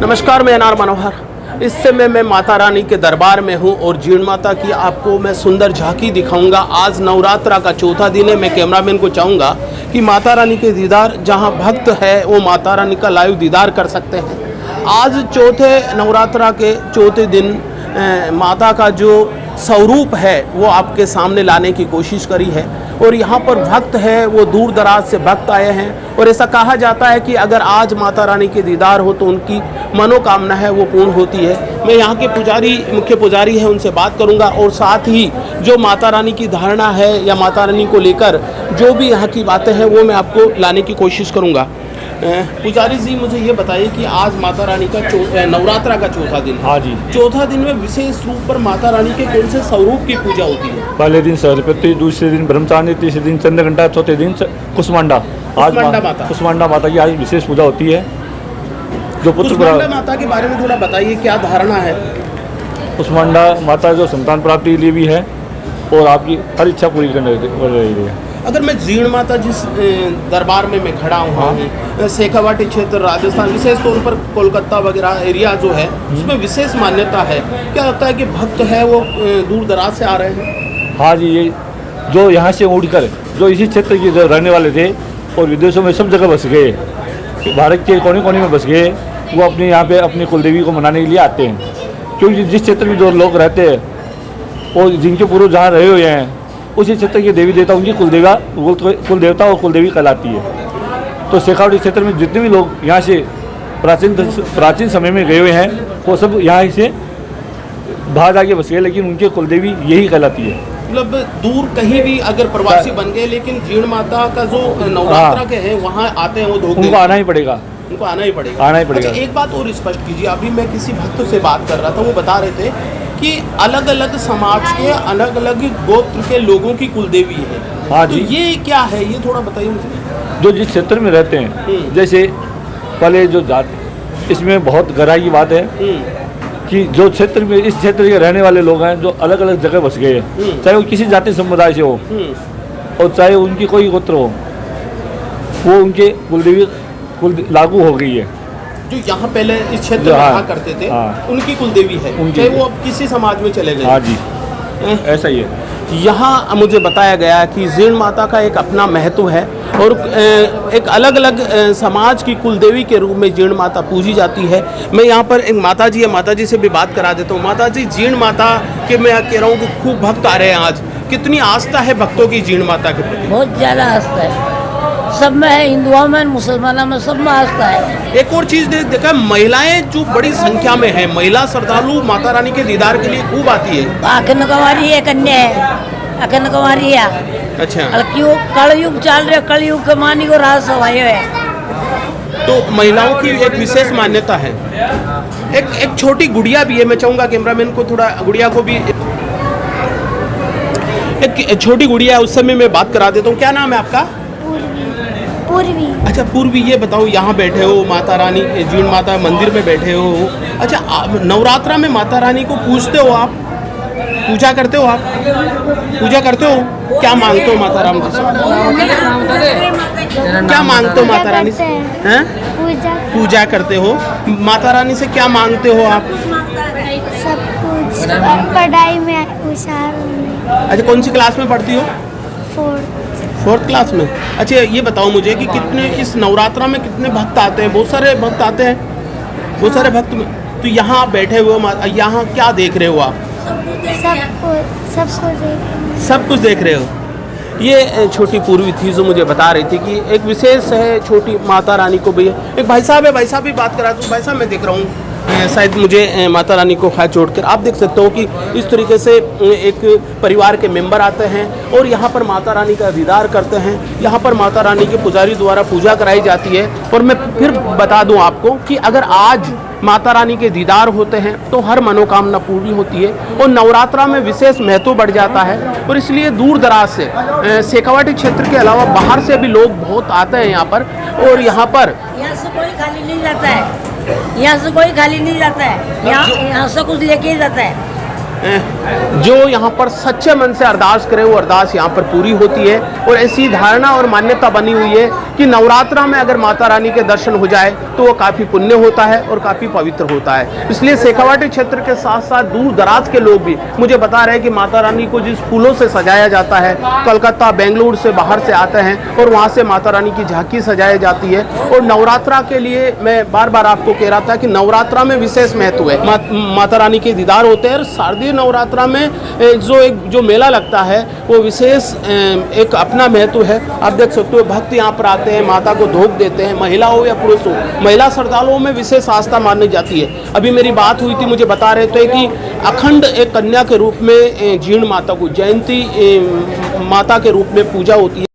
नमस्कार, मैं एनआर मनोहर। इस समय मैं माता रानी के दरबार में हूं और जीण माता की आपको मैं सुंदर झांकी दिखाऊंगा। आज नवरात्रा का चौथा दिन है। मैं कैमरामैन को चाहूँगा कि माता रानी के दीदार, जहां भक्त है वो माता रानी का लाइव दीदार कर सकते हैं। आज चौथे नवरात्रा के चौथे दिन माता का जो स्वरूप है वो आपके सामने लाने की कोशिश करी है। और यहाँ पर भक्त है वो दूर दराज से भक्त आए हैं और ऐसा कहा जाता है कि अगर आज माता रानी के दीदार हो तो उनकी मनोकामना है वो पूर्ण होती है। मैं यहाँ के पुजारी, मुख्य पुजारी हैं, उनसे बात करूँगा और साथ ही जो माता रानी की धारणा है या माता रानी को लेकर जो भी यहाँ की बातें हैं वो मैं आपको लाने की कोशिश करूँगा। पुजारी जी, मुझे ये बताइए कि आज माता रानी का नवरात्रा का चौथा दिन। हाँ जी। चौथा दिन में विशेष रूप पर माता रानी के कौन से स्वरूप की पूजा होती है? पहले दिन सरस्वती, दूसरे दिन ब्रह्मचारिणी, तीसरे दिन चंद्रघंटा, चौथे दिन कुष्मांडा। आज कुष्मांडा माता की आज विशेष पूजा होती है। जो कुष्मांडा माता के बारे में थोड़ा बताइए, क्या धारणा है? कुष्मांडा माता जो संतान प्राप्ति के लिए भी है और आपकी हर इच्छा पूरी करने रही है। अगर मैं जीण माता जिस दरबार में मैं खड़ा हूँ, शेखावाटी क्षेत्र राजस्थान, विशेष तौर पर कोलकाता वगैरह एरिया जो है उसमें विशेष मान्यता है। क्या लगता है कि भक्त है वो दूर दराज से आ रहे हैं? हाँ जी, ये जो यहाँ से उड़कर जो इसी क्षेत्र के जो रहने वाले थे और विदेशों में सब जगह बस गए, भारत के कोने कोने में बस गए, वो अपने यहाँ पे अपनी कुलदेवी को मनाने के लिए आते हैं। क्योंकि जिस क्षेत्र में जो लोग रहते हैं और जिनके पूर्वज जहाँ रहे हुए हैं उसी क्षेत्र के देवी देवता उनकी कुलदेवता और कुलदेवी कहलाती है। तो शेखावाटी क्षेत्र में जितने भी लोग यहाँ से प्राचीन समय में गए हुए हैं वो सब यहाँ से बाहर जाके बस गए, लेकिन उनके कुलदेवी यही कहलाती है। मतलब दूर कहीं भी अगर प्रवासी बन गए, लेकिन जीण माता का जो नवरात्रा के हैं वहाँ आते हैं वो उनको आना ही पड़ेगा। उनको आना ही पड़ेगा। अच्छा, एक बात और स्पष्ट कीजिए। अभी मैं किसी भक्त से बात कर रहा था, वो बता रहे थे कि अलग अलग समाज के अलग अलग गोत्र के लोगों की कुलदेवी है। हाँ जी। तो ये क्या है, ये थोड़ा बताइए मुझे। जो जिस क्षेत्र में रहते हैं, जैसे पहले जो जात, इसमें बहुत गहराई की बात है कि जो क्षेत्र में इस क्षेत्र के रहने वाले लोग हैं जो अलग अलग जगह बस गए हैं, चाहे वो किसी जाति समुदाय से हो और चाहे उनकी कोई गोत्र हो, वो उनके कुलदेवी लागू हो गई है। जो यहाँ पहले इस क्षेत्र में रहा करते थे उनकी कुलदेवी है, चाहे वो अब किसी समाज में चले गए। हाँ जी, ऐसा ही है। यहाँ मुझे बताया गया कि जीण माता का एक अपना महत्व है और एक अलग अलग समाज की कुलदेवी के रूप में जीण माता पूजी जाती है। मैं यहाँ पर एक माता जी है, माता जी से भी बात करा देता हूँ। माता जी, जीण माता के मैं कह रहा हूँ कि खूब भक्त आ रहे हैं आज, कितनी आस्था है भक्तों की जीण माता के प्रति? बहुत ज़्यादा आस्था है, सब में है, हिंदुओं में, मुसलमानों में, सब में आस्था है। एक और चीज़ देखा, महिलाएं जो बड़ी संख्या में है, महिला श्रद्धालु माता रानी के दीदार के लिए खूब आती है। अखंड कुमारी है, कन्या है, अखंड कुमारी है। अच्छा। कलयुग चल रहे, कलयुग के मानी को राज सवायो है। तो महिलाओं की एक विशेष मान्यता है। एक छोटी गुड़िया भी है। मैं चाहूँगा कैमरामैन को थोड़ा गुड़िया को भी, एक छोटी गुड़िया है, उस समय मैं बात करा देता हूँ। क्या नाम है आपका? पूर्वी। अच्छा पूर्वी, ये बताओ, यहाँ बैठे हो माता रानी जीण माता मंदिर में बैठे हो। अच्छा, नवरात्रा में माता रानी को पूजते हो आप, पूजा करते हो आप, पूजा करते हो? क्या मांगते हो माता रानी से? क्या मांगते हो माता रानी से? हैं? पूजा करते हो। माता रानी से क्या मांगते हो आप? सब कुछ, पढ़ाई में होशियार होने। अच्छा, कौन सी क्लास में पढ़ती हो? फोर्थ क्लास में। अच्छा, ये बताओ मुझे कि कितने इस नवरात्रा में कितने भक्त आते हैं? बहुत सारे भक्त आते हैं, बहुत सारे भक्त में। तो यहाँ आप बैठे हुए, यहाँ क्या देख रहे हो आप? सब कुछ देख रहे हो। ये छोटी पूर्वी थी जो मुझे बता रही थी कि एक विशेष है छोटी माता रानी को भी। एक भाई साहब है, भाई साहब भी बात करा। तो भाई साहब, मैं देख रहा हूँ शायद मुझे माता रानी को हाथ जोड़कर आप देख सकते हो कि इस तरीके से एक परिवार के मेंबर आते हैं और यहाँ पर माता रानी का दीदार करते हैं। यहाँ पर माता रानी के पुजारी द्वारा पूजा कराई जाती है। और मैं फिर बता दूं आपको कि अगर आज माता रानी के दीदार होते हैं तो हर मनोकामना पूरी होती है और नवरात्रा में विशेष महत्व बढ़ जाता है। और इसलिए दूर दराज से, शेखावाटी क्षेत्र के अलावा बाहर से भी लोग बहुत आते हैं यहाँ पर। और यहाँ पर से कोई खाली नहीं जाता है, यहाँ से कोई खाली नहीं जाता है, यहाँ से कुछ लेके ही जाता है। जो यहाँ पर सच्चे मन से अरदास करे वो अरदास यहाँ पर पूरी होती है। और ऐसी धारणा और मान्यता बनी हुई है कि नवरात्रा में अगर माता रानी के दर्शन हो जाए तो वो काफ़ी पुण्य होता है और काफ़ी पवित्र होता है। इसलिए शेखावाटी क्षेत्र के साथ साथ दूर दराज के लोग भी मुझे बता रहे हैं कि माता रानी को जिस फूलों से सजाया जाता है, कलकत्ता बेंगलुरु से बाहर से आते हैं और वहाँ से माता रानी की झांकी सजाई जाती है। और नवरात्रा के लिए मैं बार बार आपको कह रहा था कि नवरात्रा में विशेष महत्व है। माता रानी के दीदार होते हैं और शारदीय नवरात्रा में जो मेला लगता है वो विशेष एक अपना महत्व है। आप देख सकते हो भक्त यहाँ पर आते हैं, माता को धोख देते हैं, महिला हो या पुरुष हो। महिला श्रद्धालुओं में विशेष आस्था मानी जाती है। अभी मेरी बात हुई थी, मुझे बता रहे थे कि अखंड एक कन्या के रूप में जीर्ण माता को, जयंती माता के रूप में पूजा होती है।